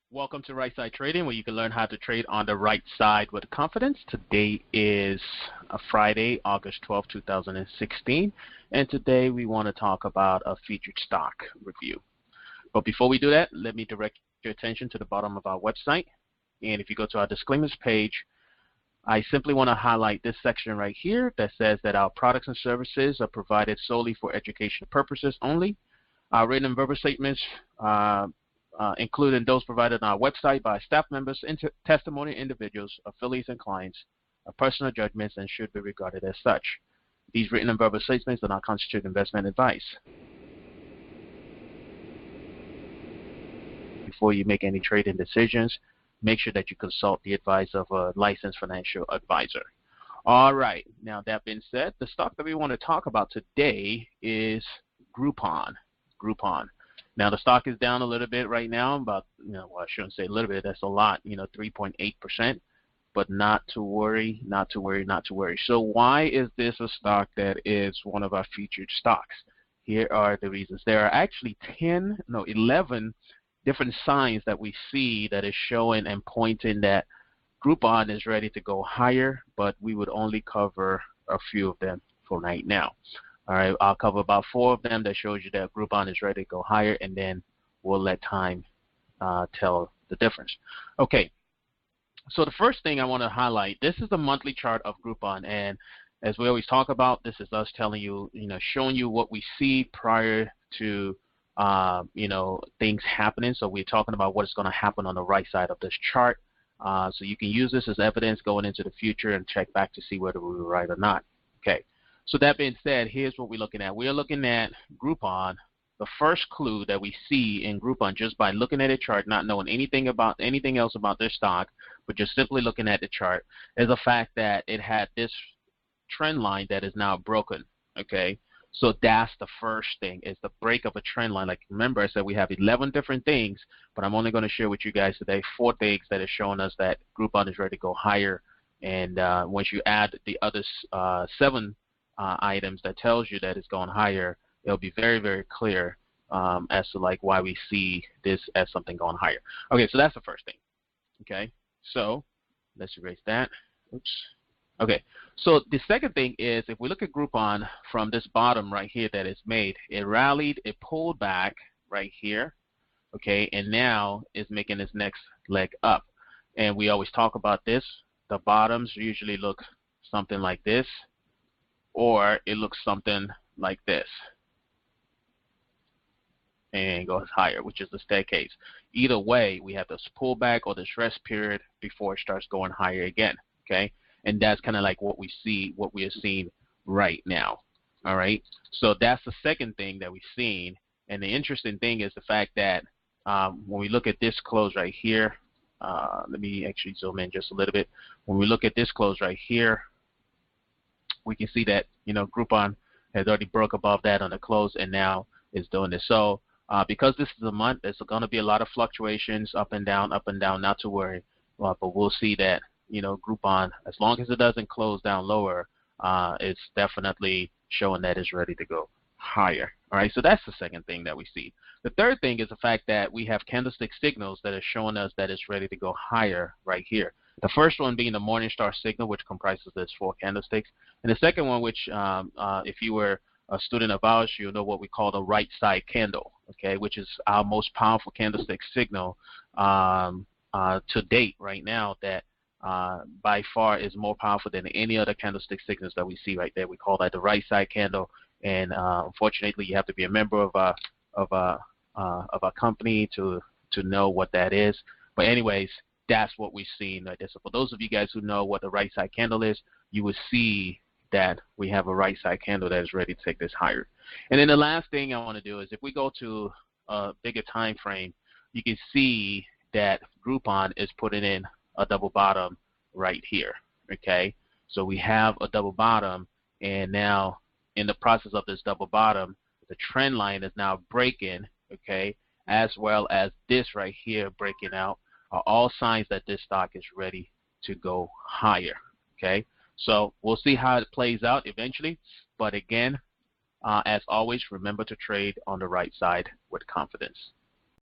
Welcome to Right Side Trading, where you can learn how to trade on the right side with confidence. Today is Friday, August 12, 2016, and today we want to talk about a featured stock review. But before we do that, let me direct your attention to the bottom of our website. And if you go to our disclaimers page, I simply want to highlight this section right here that says that our products and services are provided solely for educational purposes only. Our written and verbal statements including those provided on our website by staff members, testimony individuals, affiliates, and clients, are personal judgments and should be regarded as such. These written and verbal statements do not constitute investment advice. Before you make any trading decisions, make sure that you consult the advice of a licensed financial advisor. All right, now that being said, the stock that we want to talk about today is Groupon. Now the stock is down a little bit right now, about, well, I shouldn't say a little bit, that's a lot, 3.8%, but not to worry. So why is this a stock that is one of our featured stocks? Here are the reasons. There are actually 11 different signs that we see that is showing and pointing that Groupon is ready to go higher, but we would only cover a few of them for right now. All right, I'll cover about 4 of them that shows you that Groupon is ready to go higher, and then we'll let time tell the difference. Okay, so the first thing I want to highlight, this is the monthly chart of Groupon, and as we always talk about, this is us telling you, showing you what we see prior to, things happening. So we're talking about what is going to happen on the right side of this chart. So you can use this as evidence going into the future and check back to see whether we were right or not. Okay. So that being said, here's what we're looking at. We're looking at Groupon. The first clue that we see in Groupon, just by looking at a chart, not knowing anything else about this stock, but just simply looking at the chart, is the fact that it had this trend line that is now broken. Okay, so that's the first thing, is the break of a trend line. Like, remember, I said we have 11 different things, but I'm only going to share with you guys today 4 things that are showing us that Groupon is ready to go higher. And once you add the other 7 items that tells you that it's going higher, it'll be very, very clear as to why we see this as something going higher. Okay, so that's the first thing. Okay, so let's erase that. Oops. Okay, so the second thing is, if we look at Groupon from this bottom right here that it's made, it rallied, it pulled back right here, okay, and now is making its next leg up. And we always talk about this. The bottoms usually look something like this, or it looks something like this and goes higher, which is the staircase. Either way, we have this pullback or this rest period before it starts going higher again. Okay, and that's kind of like what we are seeing right now. All right, so that's the second thing that we've seen. And the interesting thing is the fact that when we look at this close right here, let me actually zoom in just a little bit. When we look at this close right here, we can see that Groupon has already broke above that on the close and now is doing this. So because this is a month, there's going to be a lot of fluctuations up and down, not to worry. But we'll see that Groupon, as long as it doesn't close down lower, it's definitely showing that it's ready to go higher. All right, so that's the second thing that we see. The third thing is the fact that we have candlestick signals that are showing us that it's ready to go higher right here. The first one being the Morningstar signal, which comprises this 4 candlesticks. And the second one, which if you were a student of ours, you'll know what we call the right side candle, okay, which is our most powerful candlestick signal to date right now, that by far is more powerful than any other candlestick signals that we see right there. We call that the right side candle. And unfortunately, you have to be a member of a company to know what that is. But anyways, that's what we've seen right there. So for those of you guys who know what the right side candle is, you will see that we have a right side candle that is ready to take this higher. And then the last thing I want to do is, if we go to a bigger time frame, you can see that Groupon is putting in a double bottom right here. Okay, so we have a double bottom, and now in the process of this double bottom, the trend line is now breaking, okay, as well as this right here breaking out, are all signs that this stock is ready to go higher. Okay, so we'll see how it plays out eventually, but again, as always, remember to trade on the right side with confidence.